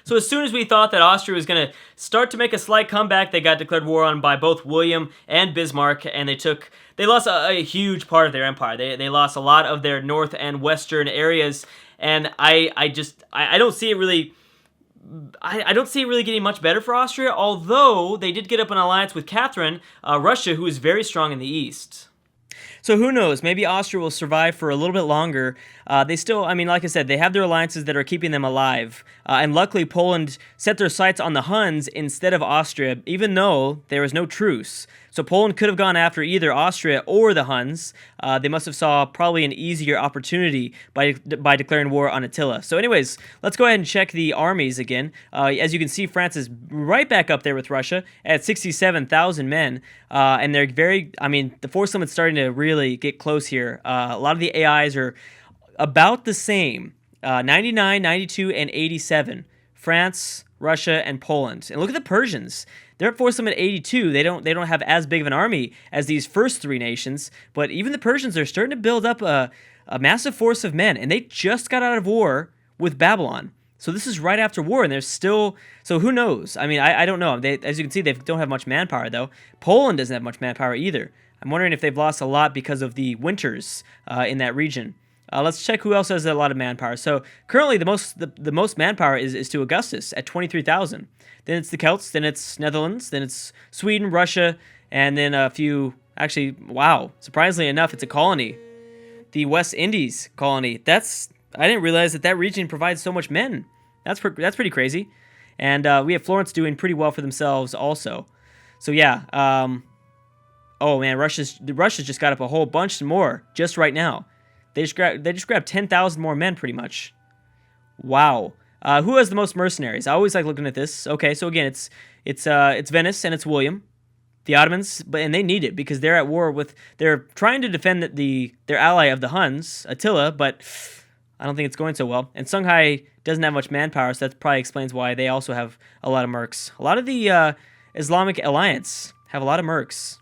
So as soon as we thought that Austria was going to start to make a slight comeback, they got declared war on by both William and Bismarck, and they lost a huge part of their empire. They lost a lot of their north and western areas, and I don't see it really. I don't see it really getting much better for Austria, although they did get up an alliance with Catherine, Russia, who is very strong in the east. So who knows? Maybe Austria will survive for a little bit longer. They still, I mean, like I said, they have their alliances that are keeping them alive. And luckily, Poland set their sights on the Huns instead of Austria, even though there was no truce. So Poland could have gone after either Austria or the Huns. They must have saw probably an easier opportunity by declaring war on Attila. So anyways, let's go ahead and check the armies again. As you can see, France is right back up there with Russia at 67,000 men. And they're the force limit's starting to really get close here. A lot of the AIs are about the same, 99, 92, and 87. France, Russia, and Poland. And look at the Persians. They're at force limit 82. They don't have as big of an army as these first three nations, but even the Persians are starting to build up a massive force of men, and they just got out of war with Babylon. So this is right after war, and they're still... So who knows? I mean, I don't know. As you can see, they don't have much manpower, though. Poland doesn't have much manpower either. I'm wondering if they've lost a lot because of the winters in that region. Let's check who else has a lot of manpower. So currently, the most manpower is to Augustus at 23,000. Then it's the Celts. Then it's Netherlands. Then it's Sweden, Russia, and then a few. Actually, wow! Surprisingly enough, it's a colony, the West Indies colony. I didn't realize that region provides so much men. That's pretty crazy. And we have Florence doing pretty well for themselves also. So yeah. Oh man, Russia's just got up a whole bunch more just right now. They just grabbed 10,000 more men, pretty much. Wow. Who has the most mercenaries? I always like looking at this. Okay, so again, it's Venice and it's William, the Ottomans, and they need it because they're at war with. They're trying to defend their ally of the Huns, Attila, but I don't think it's going so well. And Songhai doesn't have much manpower, so that probably explains why they also have a lot of mercs. A lot of the Islamic alliance have a lot of mercs.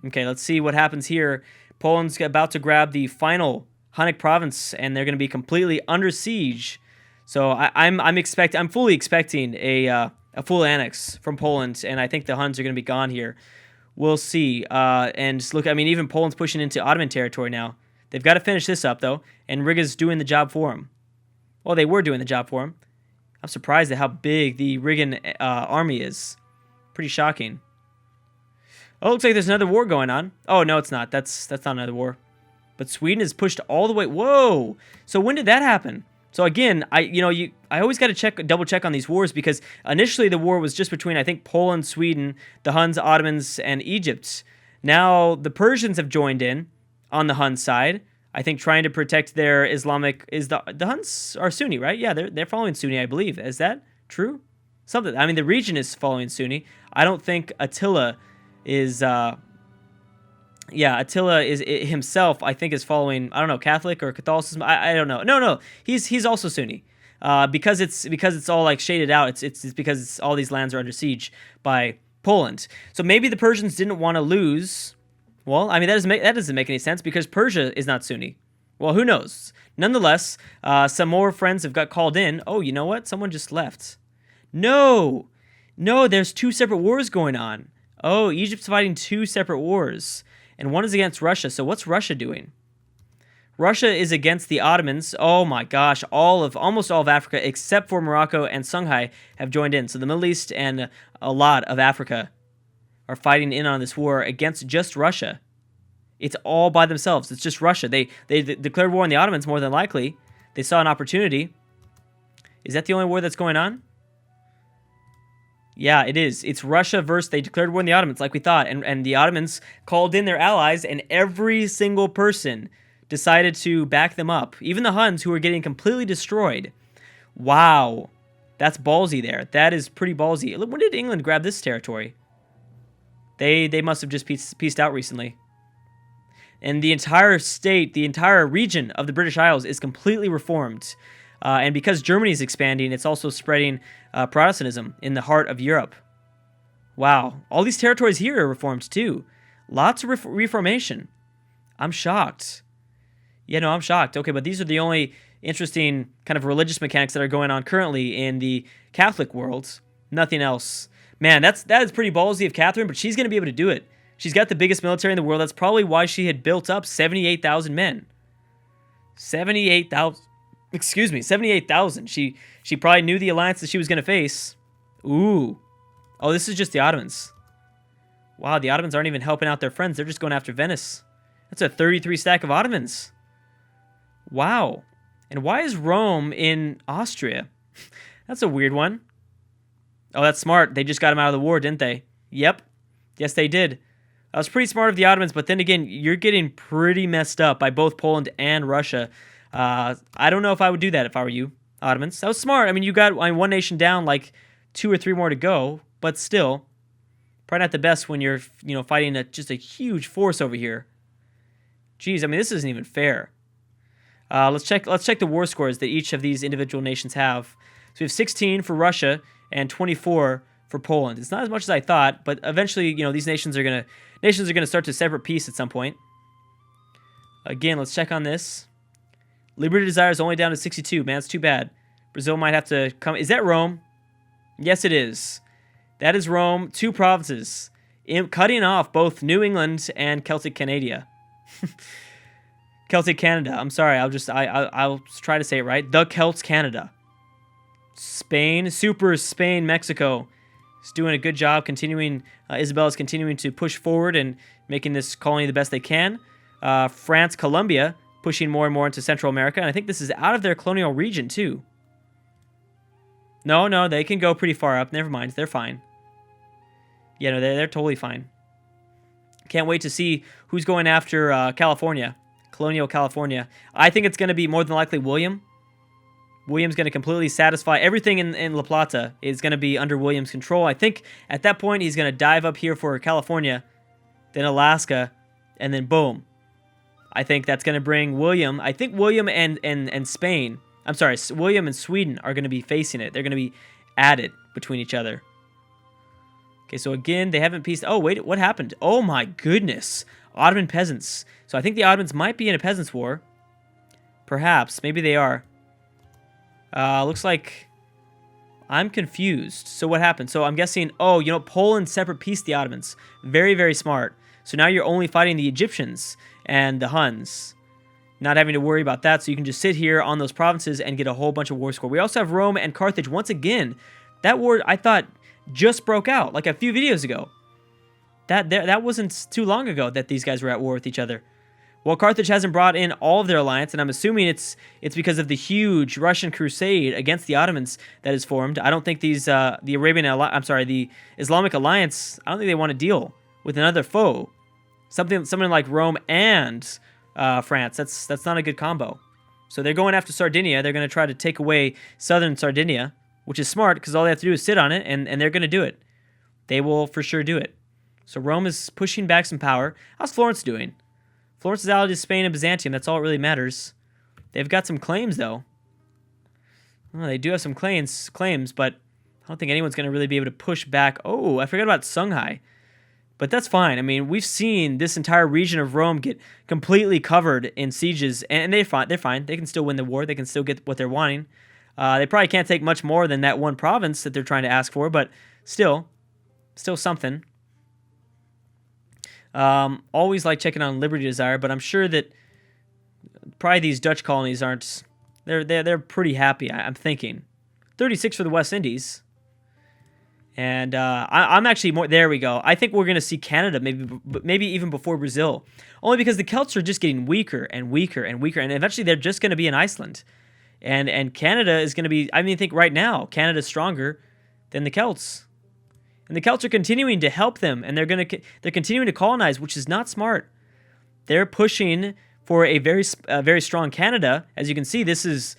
Okay, let's see what happens here. Poland's about to grab the final Hunnic province, and they're going to be completely under siege. So I'm fully expecting a full annex from Poland, and I think the Huns are going to be gone here. We'll see. And look, I mean, even Poland's pushing into Ottoman territory now. They've got to finish this up though, and Riga's doing the job for them. Well, they were doing the job for them. I'm surprised at how big the Rigan army is. Pretty shocking. Oh, looks like there's another war going on. Oh, no, it's not. That's not another war. But Sweden is pushed all the way. Whoa! So when did that happen? So again, I always got to double check on these wars because initially the war was just between, I think, Poland, Sweden, the Huns, Ottomans, and Egypt. Now the Persians have joined in on the Hun side. I think trying to protect their Islamic... The Huns are Sunni, right? Yeah, they're following Sunni, I believe. Is that true? Something. I mean, the region is following Sunni. I don't think Attila is himself, I think, is following, I don't know, Catholic or Catholicism. I don't know. No, he's also Sunni. Because it's all like shaded out. It's because all these lands are under siege by Poland. So maybe the Persians didn't want to lose. Well, I mean, that doesn't make any sense because Persia is not Sunni. Well, who knows? Nonetheless, some more friends have got called in. Oh, you know what? Someone just left. No, there's two separate wars going on. Oh, Egypt's fighting two separate wars, and one is against Russia. So what's Russia doing? Russia is against the Ottomans. Oh my gosh, almost all of Africa except for Morocco and Songhai have joined in. So the Middle East and a lot of Africa are fighting in on this war against just Russia. It's all by themselves. It's just Russia. They declared war on the Ottomans more than likely. They saw an opportunity. Is that the only war that's going on? Yeah, it is. It's Russia versus, they declared war on the Ottomans like we thought, and the Ottomans called in their allies, and every single person decided to back them up. Even the Huns, who were getting completely destroyed. Wow. That's ballsy there. That is pretty ballsy. When did England grab this territory? They must have just pieced out recently. And the entire state, the entire region of the British Isles is completely reformed. And because Germany is expanding, it's also spreading Protestantism in the heart of Europe. Wow. All these territories here are reformed too. Lots of reformation. I'm shocked. Yeah, no, I'm shocked. Okay, but these are the only interesting kind of religious mechanics that are going on currently in the Catholic world. Nothing else. Man, that is pretty ballsy of Catherine, but she's going to be able to do it. She's got the biggest military in the world. That's probably why she had built up 78,000 men. 78,000. Excuse me, 78,000. She probably knew the alliance that she was going to face. Ooh. Oh, this is just the Ottomans. Wow, the Ottomans aren't even helping out their friends. They're just going after Venice. That's a 33 stack of Ottomans. Wow. And why is Rome in Austria? That's a weird one. Oh, that's smart. They just got him out of the war, didn't they? Yep. Yes, they did. That was pretty smart of the Ottomans, but then again, you're getting pretty messed up by both Poland and Russia. I don't know if I would do that if I were you, Ottomans. That was smart. I mean, you got one nation down, like 2 or 3 more to go, but still, probably not the best when you're, fighting just a huge force over here. Jeez, I mean, this isn't even fair. Let's check the war scores that each of these individual nations have. So we have 16 for Russia and 24 for Poland. It's not as much as I thought, but eventually, these nations are gonna start to separate peace at some point. Again, let's check on this. Liberty Desire is only down to 62. Man, it's too bad. Brazil might have to come. Is that Rome? Yes, it is. That is Rome. 2 provinces, cutting off both New England and Celtic Canada. Celtic Canada. I'm sorry. I'll try to say it right. The Celts Canada. Spain, Super Spain, Mexico is doing a good job continuing. Isabella's continuing to push forward and making this colony the best they can. France, Colombia, pushing more and more into Central America. And I think this is out of their colonial region, too. No, they can go pretty far up. Never mind. They're fine. Yeah, no, they're totally fine. Can't wait to see who's going after California. Colonial California. I think it's going to be more than likely William. William's going to completely satisfy everything in La Plata is going to be under William's control. I think at that point he's going to dive up here for California, then Alaska, and then boom. I think that's going to bring William. I think William and Spain. I'm sorry, William and Sweden are going to be facing it. They're going to be at it between each other. Okay, so again, they haven't peaced. Oh, wait, what happened? Oh my goodness. Ottoman peasants. So I think the Ottomans might be in a peasants' war. Perhaps. Maybe they are. Looks like I'm confused. So what happened? So I'm guessing, Poland separate peaced the Ottomans. Very, very smart. So now you're only fighting the Egyptians and the Huns. Not having to worry about that, so you can just sit here on those provinces and get a whole bunch of war score. We also have Rome and Carthage. Once again, that war, I thought, just broke out like a few videos ago. That wasn't too long ago that these guys were at war with each other. Well, Carthage hasn't brought in all of their alliance, and I'm assuming it's because of the huge Russian Crusade against the Ottomans that is formed. I don't think the Islamic Alliance, I don't think they want to deal with another foe. Something like Rome and France. That's not a good combo. So they're going after Sardinia. They're going to try to take away southern Sardinia, which is smart because all they have to do is sit on it, and they're going to do it. They will for sure do it. So Rome is pushing back some power. How's Florence doing? Florence is allied to Spain and Byzantium. That's all that really matters. They've got some claims, though. Well, they do have some claims, but I don't think anyone's going to really be able to push back. Oh, I forgot about Songhai. But that's fine. I mean, we've seen this entire region of Rome get completely covered in sieges, and they're fine. They can still win the war. They can still get what they're wanting. They probably can't take much more than that one province that they're trying to ask for, but still something. Always like checking on Liberty Desire, but I'm sure that probably these Dutch colonies aren't. They're pretty happy. I'm thinking 36 for the West Indies. And I'm actually more. There we go. I think we're going to see Canada maybe even before Brazil, only because the Celts are just getting weaker and weaker and weaker, and eventually they're just going to be in Iceland, and Canada is going to be. I mean, I think right now Canada's stronger than the Celts, and the Celts are continuing to help them, and they're continuing to colonize, which is not smart. They're pushing for a very strong Canada. As you can see, this is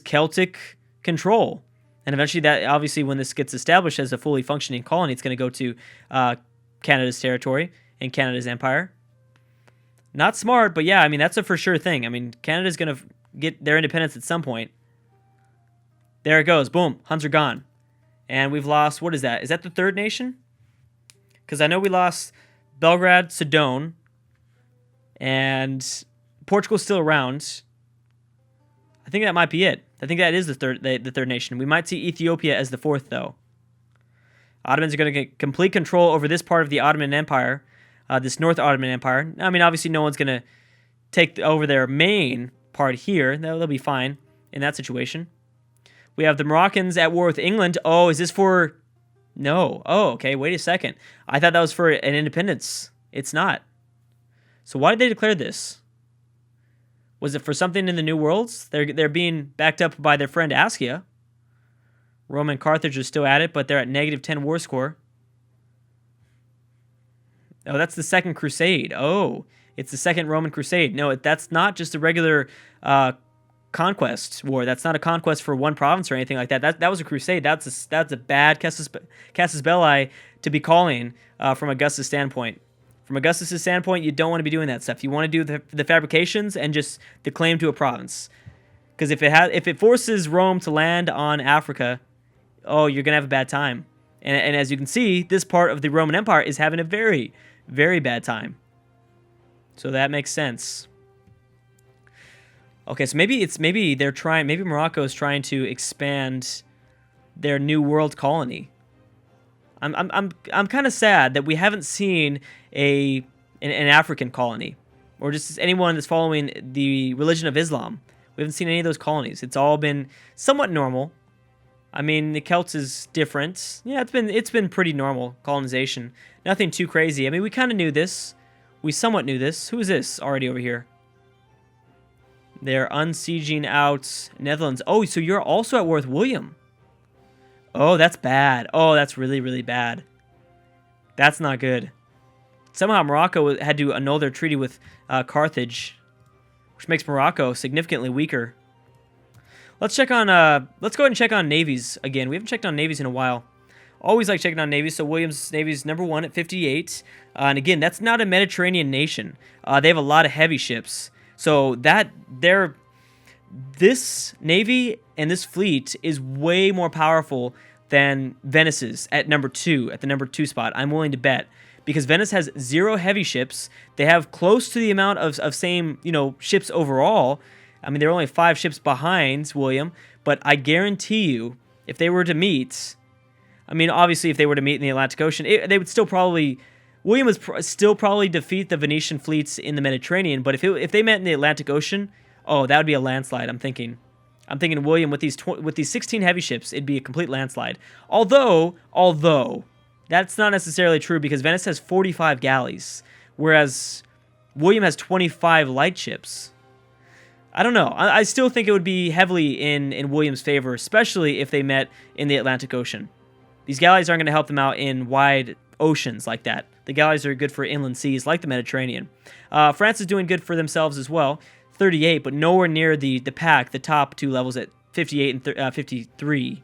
Celtic control. And eventually, that obviously, when this gets established as a fully functioning colony, it's going to go to Canada's territory and Canada's empire. Not smart, but yeah, I mean, that's a for sure thing. I mean, Canada's going to get their independence at some point. There it goes. Boom. Huns are gone. And we've lost, what is that? Is that the third nation? Because I know we lost Belgrade, Sidon, and Portugal's still around. I think that might be it. I think that is the third nation. We might see Ethiopia as the fourth, though. Ottomans are going to get complete control over this part of the Ottoman Empire, this North Ottoman Empire. I mean, obviously, no one's going to take over their main part here. They'll be fine in that situation. We have the Moroccans at war with England. Oh, is this for... No. Oh, okay, wait a second. I thought that was for an independence. It's not. So why did they declare this? Was it for something in the New Worlds? They're being backed up by their friend Askia. Rome and Carthage are still at it, but they're at -10 war score. Oh, that's the Second Crusade. Oh, it's the Second Roman Crusade. No, that's not just a regular conquest war. That's not a conquest for one province or anything like that. That was a crusade. That's a bad casus belli to be calling from Augustus' standpoint. From Augustus' standpoint, you don't want to be doing that stuff. You want to do the fabrications and just the claim to a province. Because if it forces Rome to land on Africa, oh, you're gonna have a bad time. And as you can see, this part of the Roman Empire is having a very, very bad time. So that makes sense. Okay, so maybe Morocco is trying to expand their New World colony. I'm kind of sad that we haven't seen an African colony, or just anyone that's following the religion of Islam. We haven't seen any of those colonies. It's all been somewhat normal. I mean, the Celts is different. Yeah, it's been pretty normal colonization. Nothing too crazy. I mean, we kind of knew this. We somewhat knew this. Who is this already over here? They're unsieging out Netherlands. Oh, so you're also at war with William. Oh, that's bad. Oh, that's really, really bad. That's not good. Somehow Morocco had to annul their treaty with Carthage, which makes Morocco significantly weaker. Let's go ahead and check on navies again. We haven't checked on navies in a while. Always like checking on navies. So William's navy is number 1 at 58. And again, that's not a Mediterranean nation. They have a lot of heavy ships. So this navy and this fleet is way more powerful than Venice's at the number 2 spot. I'm willing to bet. Because Venice has 0 heavy ships. They have close to the amount of same, ships overall. I mean, they're only 5 ships behind William, but I guarantee you, if they were to meet, I mean, obviously, if they were to meet in the Atlantic Ocean, they would still probably, William would still probably defeat the Venetian fleets in the Mediterranean, but if they met in the Atlantic Ocean, oh, that would be a landslide, I'm thinking William, with these 16 heavy ships, it'd be a complete landslide. Although, that's not necessarily true, because Venice has 45 galleys, whereas William has 25 light ships. I don't know. I still think it would be heavily in William's favor, especially if they met in the Atlantic Ocean. These galleys aren't going to help them out in wide oceans like that. The galleys are good for inland seas like the Mediterranean. France is doing good for themselves as well, 38, but nowhere near the pack, the top 2 levels at 58 and 53.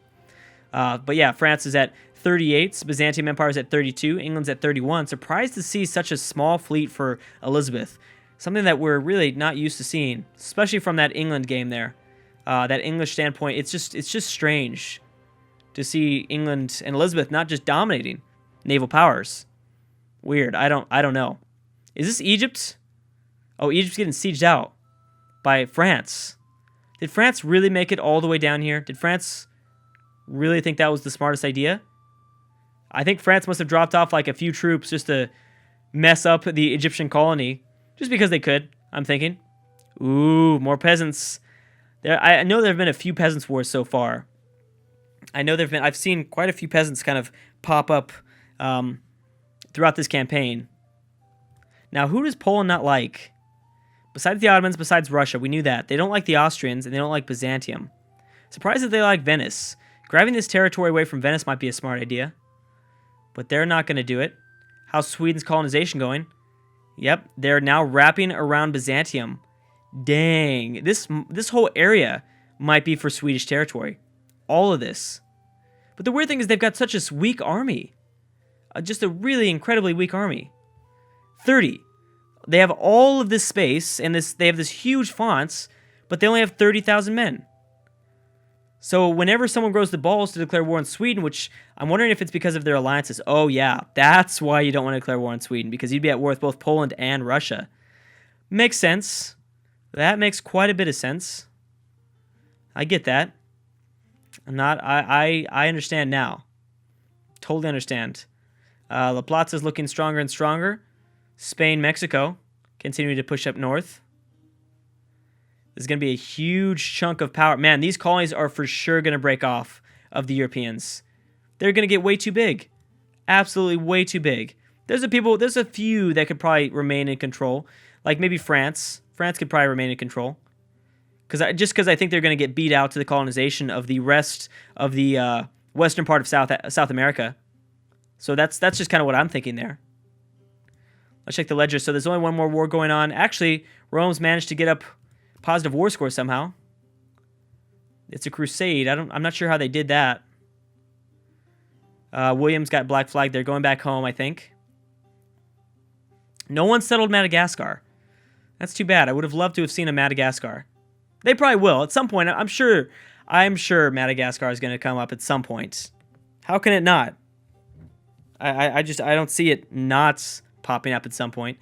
But yeah, France is at 38, Byzantium Empire is at 32, England's at 31. Surprised to see such a small fleet for Elizabeth. Something that we're really not used to seeing, especially from that England game there. That English standpoint, it's just strange to see England and Elizabeth not just dominating naval powers. Weird. I don't know. Is this Egypt? Oh, Egypt's getting sieged out by France. Did France really make it all the way down here? Did France really think that was the smartest idea? I think France must have dropped off like a few troops just to mess up the Egyptian colony. Just because they could, I'm thinking. Ooh, more peasants. I know there have been a few peasants wars so far. I've seen quite a few peasants kind of pop up throughout this campaign. Now, who does Poland not like? Besides the Ottomans, besides Russia, we knew that. They don't like the Austrians, and they don't like Byzantium. Surprised that they like Venice. Grabbing this territory away from Venice might be a smart idea. But they're not going to do it. How's Sweden's colonization going? Yep, they're now wrapping around Byzantium. Dang, this whole area might be for Swedish territory. All of this. But the weird thing is they've got such a weak army. Just a really incredibly weak army. 30. They have all of this space, and they have this huge fonts, but they only have 30,000 men. So whenever someone grows the balls to declare war on Sweden, which I'm wondering if it's because of their alliances. Oh yeah, that's why you don't want to declare war on Sweden, because you'd be at war with both Poland and Russia. Makes sense. That makes quite a bit of sense. I get that. I understand now. Totally understand. La Plaza's looking stronger and stronger. Spain, Mexico, continuing to push up north. This is going to be a huge chunk of power. Man, these colonies are for sure going to break off of the Europeans. They're going to get way too big. Absolutely way too big. There's a few that could probably remain in control. Like maybe France. France could probably remain in control. Just because I think they're going to get beat out to the colonization of the rest of the western part of South America. So that's just kind of what I'm thinking there. Let's check the ledger. So there's only one more war going on. Actually, Rome's managed to get up positive war score somehow. It's a crusade. I'm not sure how they did that. William's got black flag. They're going back home, I think. No one settled Madagascar. That's too bad. I would have loved to have seen a Madagascar. They probably will at some point. I'm sure Madagascar is going to come up at some point. How can it not? I don't see it not popping up at some point.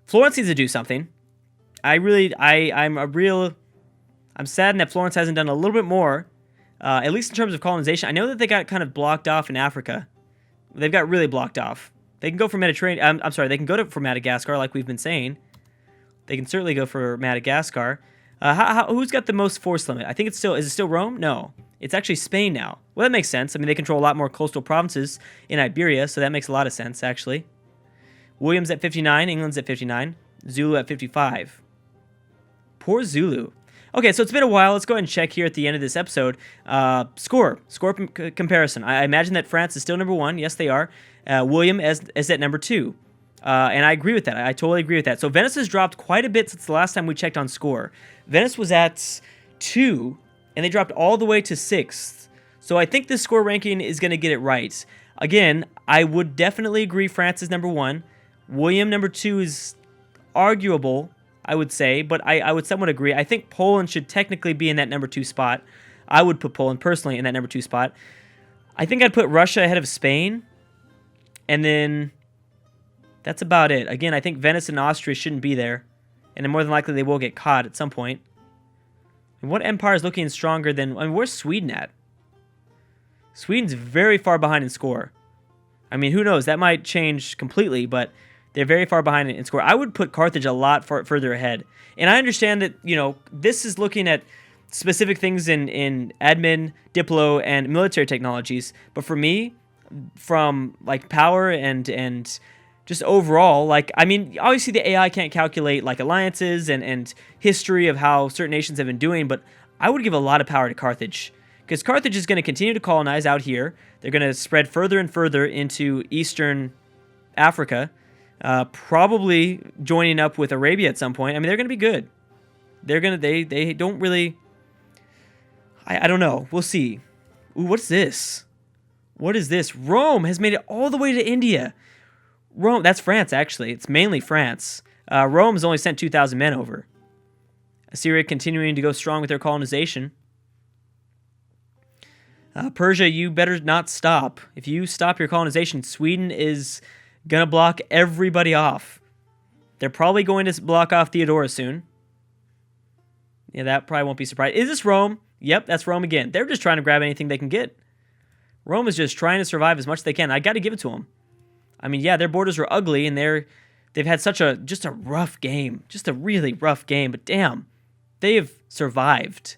Florence needs to do something. I'm saddened that Florence hasn't done a little bit more, at least in terms of colonization. I know that they got kind of blocked off in Africa. They've got really blocked off. They can go for Mediterranean. They can go for Madagascar, like we've been saying. They can certainly go for Madagascar. Who's got the most force limit? I think is it still Rome? No, it's actually Spain now. Well, that makes sense. I mean, they control a lot more coastal provinces in Iberia, so that makes a lot of sense, actually. William's at 59, England's at 59, Zulu at 55. Poor Zulu. Okay, so it's been a while. Let's go ahead and check here at the end of this episode. Score comparison. I imagine that France is still number 1. Yes, they are. William is at number 2. And I agree with that. I totally agree with that. So Venice has dropped quite a bit since the last time we checked on score. Venice was at 2, and they dropped all the way to 6th. So I think this score ranking is going to get it right. Again, I would definitely agree France is number 1. William number 2 is arguable, I would say, but I would somewhat agree. I think Poland should technically be in that number 2 spot. I would put Poland personally in that number 2 spot. I think I'd put Russia ahead of Spain, and then that's about it. Again, I think Venice and Austria shouldn't be there, and then more than likely they will get caught at some point. And what empire is looking stronger than... where's Sweden at? Sweden's very far behind in score. I mean, who knows? That might change completely, but they're very far behind in score. I would put Carthage a lot further ahead. And I understand that, this is looking at specific things in admin, diplo, and military technologies. But for me, from power and just overall, obviously the AI can't calculate alliances and history of how certain nations have been doing, but I would give a lot of power to Carthage. Because Carthage is going to continue to colonize out here. They're going to spread further and further into eastern Africa, probably joining up with Arabia at some point. I mean, they're going to be good. They don't really... I don't know. We'll see. Ooh, what's this? What is this? Rome has made it all the way to India. Rome, that's France, actually. It's mainly France. Rome has only sent 2,000 men over. Assyria continuing to go strong with their colonization. Persia, you better not stop. If you stop your colonization, Sweden is going to block everybody off. They're probably going to block off Theodora soon. Yeah, that probably won't be surprised. Is this Rome? Yep, that's Rome again. They're just trying to grab anything they can get. Rome is just trying to survive as much as they can. I got to give it to them. I mean, yeah, their borders are ugly, and they've had just a rough game. Just a really rough game, but damn, they have survived.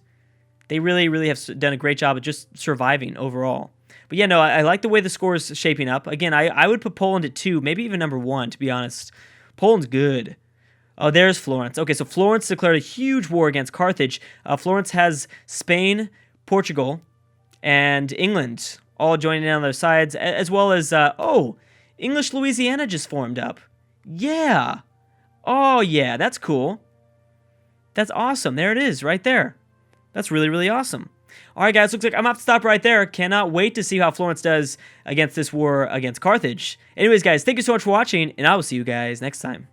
They really, really have done a great job of just surviving overall. But yeah, no, I like the way the score is shaping up. Again, I would put Poland at 2, maybe even number 1, to be honest. Poland's good. Oh, there's Florence. Okay, so Florence declared a huge war against Carthage. Florence has Spain, Portugal, and England all joining in on their sides, as well as, English Louisiana just formed up. Yeah. Oh, yeah, that's cool. That's awesome. There it is, right there. That's really, really awesome. All right, guys, looks like I'm going to have to stop right there. Cannot wait to see how Florence does against this war against Carthage. Anyways, guys, thank you so much for watching, and I will see you guys next time.